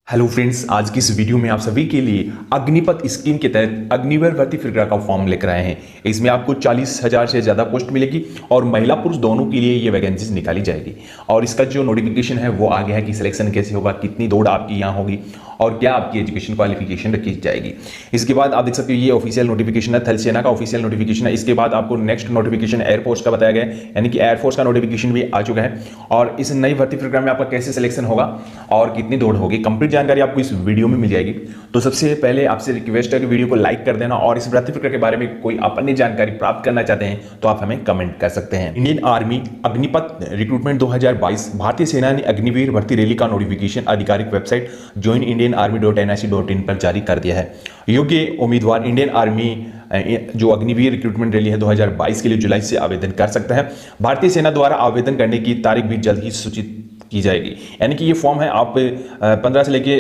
Hello friends, आज की इस वीडियो में आप सभी के लिए अग्निपथ स्कीम के तहत अग्निवीर भर्ती प्रक्रिया का फॉर्म लेकर आए हैं। इसमें आपको 40,000 से ज़्यादा पोस्ट मिलेगी और महिला पुरुष दोनों के लिए ये वैकेंसीज निकाली जाएगी। और इसका जो नोटिफिकेशन है वो आ गया है कि सिलेक्शन कैसे होगा, कितनी दौड़ आपकी यहाँ होगी और क्या आपकी एजुकेशन क्वालिफिकेशन रखी जाएगी। इसके बाद आप देख सकते हो ये ऑफिशियल नोटिफिकेशन है, थल सेना का ऑफिशियल नोटिफिकेशन है। इसके बाद आपको नेक्स्ट नोटिफिकेशन एयरफोर्स का बताया गया है, यानी कि एयरफोर्स का नोटिफिकेशन भी आ चुका है। और इस नई भर्ती प्रक्रिया में आपका कैसे सिलेक्शन होगा और कितनी दौड़ होगी, कंप्लीट जानकारी आपको इस वीडियो में मिल जाएगी। तो सबसे पहले आपसे रिक्वेस्ट है कि वीडियो को लाइक कर देना और इस भर्ती प्रक्रिया के बारे में कोई आप अन्य जानकारी प्राप्त करना चाहते हैं तो आप हमें कमेंट कर सकते हैं। इंडियन आर्मी अग्निपथ रिक्रूटमेंट 2022 भारतीय सेना ने अग्निवीर भर्ती रैली का नोटिफिकेशन आधिकारिक वेबसाइट ज्वाइन इंडियन आर्मी.nic.in पर जारी कर दिया है। योग्य उम्मीदवार इंडियन आर्मी जो अग्निवीर रिक्रूटमेंट रैली है 2022 के लिए जुलाई से आवेदन कर सकता है। भारतीय सेना द्वारा आवेदन करने की तारीख भी जल्द ही सूचित की जाएगी। यानी कि ये फॉर्म है, आप 15 से लेके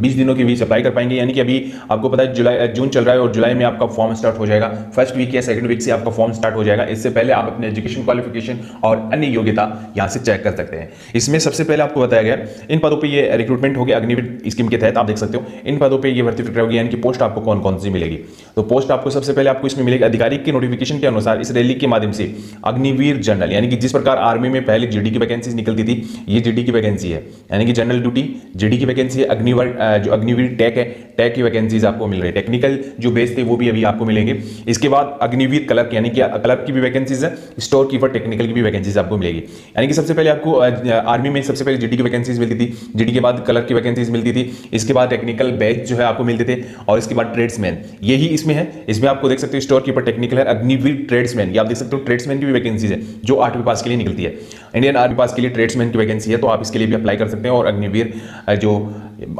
20 दिनों के बीच अप्लाई कर पाएंगे। यानी कि अभी आपको पता है जून चल रहा है और जुलाई में आपका फॉर्म स्टार्ट हो जाएगा। फर्स्ट वीक या सेकंड वीक से आपका फॉर्म स्टार्ट हो जाएगा। इससे पहले आप अपने एजुकेशन क्वालिफिकेशन और अन्य योग्यता यहाँ से चेक कर सकते हैं। इसमें सबसे पहले आपको बताया गया इन पदों पर ये रिक्रूटमेंट होगी अग्निवीर स्कीम के तहत। आप देख सकते हो इन पदों पर ये भर्ती प्रक्रिया होगी, यानी कि पोस्ट आपको कौन कौन सी मिलेगी। तो पोस्ट आपको सबसे पहले आपको इसमें मिलेगी आधिकारिक के नोटिफिकेशन के अनुसार इस रैली के माध्यम से अग्निवीर जनरल, यानी कि जिस प्रकार आर्मी में पहले जीडी की वैकेंसी निकलती थी, ये जीडी की वैकेंसी है, यानी कि जनरल ड्यूटी जीडी की वैकेंसी है। जो अग्निवीर टेक है, टेक की वैकेंसीज आपको मिल रही है। टेक्निकल जो बेस थे वो भी अभी आपको मिलेंगे। इसके बाद अग्निवीर क्लर्क, यानी कि क्लर्क की भी वैकेंसीज है। स्टोर कीपर टेक्निकल की भी वैकेंसीज आपको मिलेगी। यानी कि सबसे पहले आपको आर्मी में सबसे पहले जीडी की वैकेंसीज मिलती थी, जीडी के बाद क्लर्क की वैकेंसीज मिलती थी, इसके बाद टेक्निकल बैच जो है आपको मिलते थे और इसके बाद ट्रेड्समैन, यही इसमें है। इसमें आपको देख सकते हो स्टोर कीपर टेक्निकल है, अग्निवीर ट्रेड्समैन, ये आप देख सकते हो ट्रेड्समैन की भी वैकेंसीज है जो 8वीं पास के लिए निकलती है। इंडियन आर्मी पास के लिए ट्रेड्समैन की वैकेंसी है, तो आप इसके लिए भी अप्लाई कर सकते हैं और अग्निवीर जो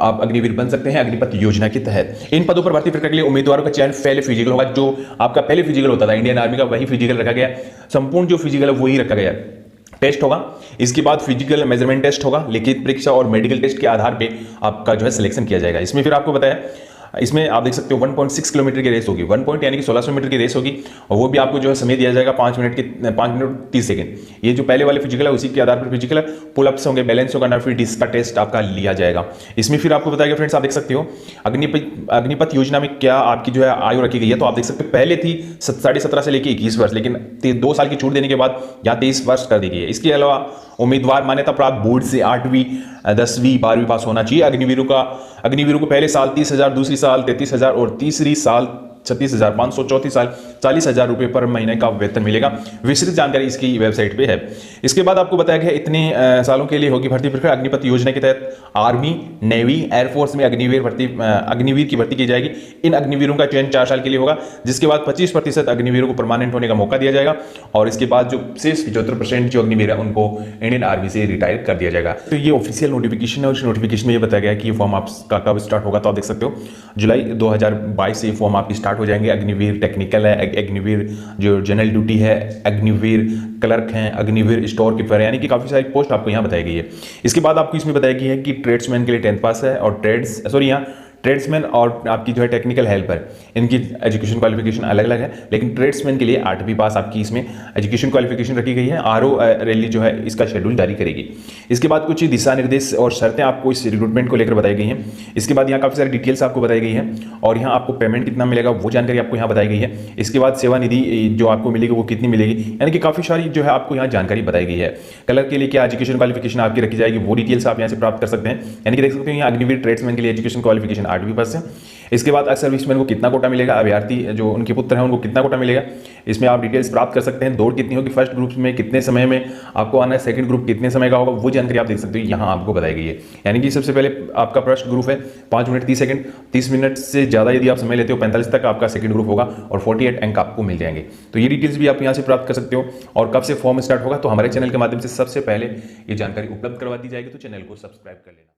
आप अग्निवीर बन सकते हैं अग्निपथ योजना के तहत। इन पदों पर भर्ती प्रक्रिया के लिए उम्मीदवारों का चयन पहले फिजिकल होगा। जो आपका पहले फिजिकल होता था इंडियन आर्मी का, वही फिजिकल रखा गया। संपूर्ण जो फिजिकल है वही रखा गया। टेस्ट होगा, इसके बाद फिजिकल मेजरमेंट टेस्ट होगा, लिखित परीक्षा और मेडिकल टेस्ट के आधार पे आपका जो है सिलेक्शन किया जाएगा। इसमें फिर आपको बताया इसमें आप देख सकते हो 1.6 किलोमीटर की रेस होगी, 1 पॉइंट यानी कि 1600 मीटर की रेस होगी और वो भी आपको जो है समय दिया जाएगा 5 मिनट 30 सेकंड। ये जो पहले वाले फिजिकल है उसी के आधार पर फिजिकल है, पुलअप्स होंगे, बैलेंस होगा ना, फिर डिस्क का टेस्ट आपका लिया जाएगा। इसमें फिर आपको बताया फ्रेंड्स, आप देख सकते हो अग्निपथ योजना में क्या आपकी जो है आयु रखी गई है। तो आप देख सकते हो पहले थी 17.5 से लेकर 21 वर्ष, लेकिन 2 साल की छूट देने के बाद यहाँ 23 वर्ष कर दी गई है। इसके अलावा उम्मीदवार मान्यता प्राप्त बोर्ड से 8वीं 10वीं 12वीं पास होना चाहिए। अग्निवीरों को पहले साल 30,000, दूसरी साल 33,000 और तीसरी साल 36,500, चौथी साल 40,000 रुपए पर महीने का वेतन मिलेगा। विस्तृत जानकारी इसकी वेबसाइट पे है। इसके बाद आपको बताया गया इतने सालों के लिए होगी भर्ती प्रक्रिया। अग्निपथ योजना के तहत आर्मी, नेवी, एयरफोर्स में अग्निवीर की भर्ती की जाएगी। इन अग्निवीरों का चयन 4 साल के लिए होगा, जिसके बाद 25% अग्निवीरों को परमानेंट होने का मौका दिया जाएगा और इसके बाद जो शेष 75% जो अग्निवीर है उनको इंडियन आर्मी से रिटायर कर दिया जाएगा। तो ये ऑफिशियल नोटिफिकेशन है और इस नोटिफिकेशन में ये बताया गया कि ये फॉर्म आपका कब स्टार्ट होगा। तो आप देख सकते हो जुलाई 2022 से ये फॉर्म आपकी स्टार्ट हो जाएंगे। अग्निवीर टेक्निकल है, अग्निवीर जो जनरल ड्यूटी है, अग्निवीर क्लर्क हैं, अग्निवीर स्टोर कीपर है, यानी कि काफी सारी पोस्ट आपको यहाँ बताई गई है। इसके बाद आपको इसमें बताया गया है कि ट्रेड्समैन के लिए 10th पास है और यहाँ ट्रेड्समैन और आपकी जो है टेक्निकल हेल्पर, इनकी एजुकेशन क्वालिफिकेशन अलग अलग है, लेकिन ट्रेड्समैन के लिए 8वीं पास आपकी इसमें एजुकेशन क्वालिफिकेशन रखी गई है। आरओ रैली जो है इसका शेड्यूल जारी करेगी। इसके बाद कुछ दिशा निर्देश और शर्तें आपको इस रिक्रूटमेंट को लेकर बताई गई हैं। इसके बाद यहाँ काफ़ी सारी डिटेल्स आपको बताई गई है और यहाँ आपको पेमेंट कितना मिलेगा वो जानकारी आपको यहाँ बताई गई है। इसके बाद सेवा निधि जो आपको मिलेगी वो कितनी मिलेगी, यानी कि काफ़ी सारी जो है आपको यहाँ जानकारी बताई गई है। कलर के लिए क्या एजुकेशन क्वालिफिकेशन आपकी रखी जाएगी वो डिटेल्स आप यहाँ से प्राप्त कर सकते हैं। यानी कि देख सकते हैं यहाँ अग्निवीर ट्रेड्समैन के लिए एजुकेशन क्वालिफिकेशन 8वीं पास है। इसके बाद एक्स सर्विसमैन को कितना कोटा मिलेगा, अभ्यर्थी जो उनके पुत्र हैं उनको कितना कोटा मिलेगा, इसमें आप डिटेल्स प्राप्त कर सकते हैं। दौड़ कितनी होगी, फर्स्ट ग्रुप में कितने समय में आपको आना है, सेकंड ग्रुप कितने समय का होगा, वो जानकारी आप देख सकते हो यहाँ आपको बताई गई है। यानी कि सबसे पहले आपका फर्स्ट ग्रुप है 5 मिनट 30 सेकंड, 30 मिनट से ज़्यादा यदि आप समय लेते हो 45 तक आपका सेकंड ग्रुप होगा और 48 अंक आपको मिल जाएंगे। तो ये डिटेल्स भी आप यहाँ से प्राप्त कर सकते हो। और कब से फॉर्म स्टार्ट होगा तो हमारे चैनल के माध्यम से सबसे पहले ये जानकारी उपलब्ध करवा दी जाएगी, तो चैनल को सब्सक्राइब कर लेना।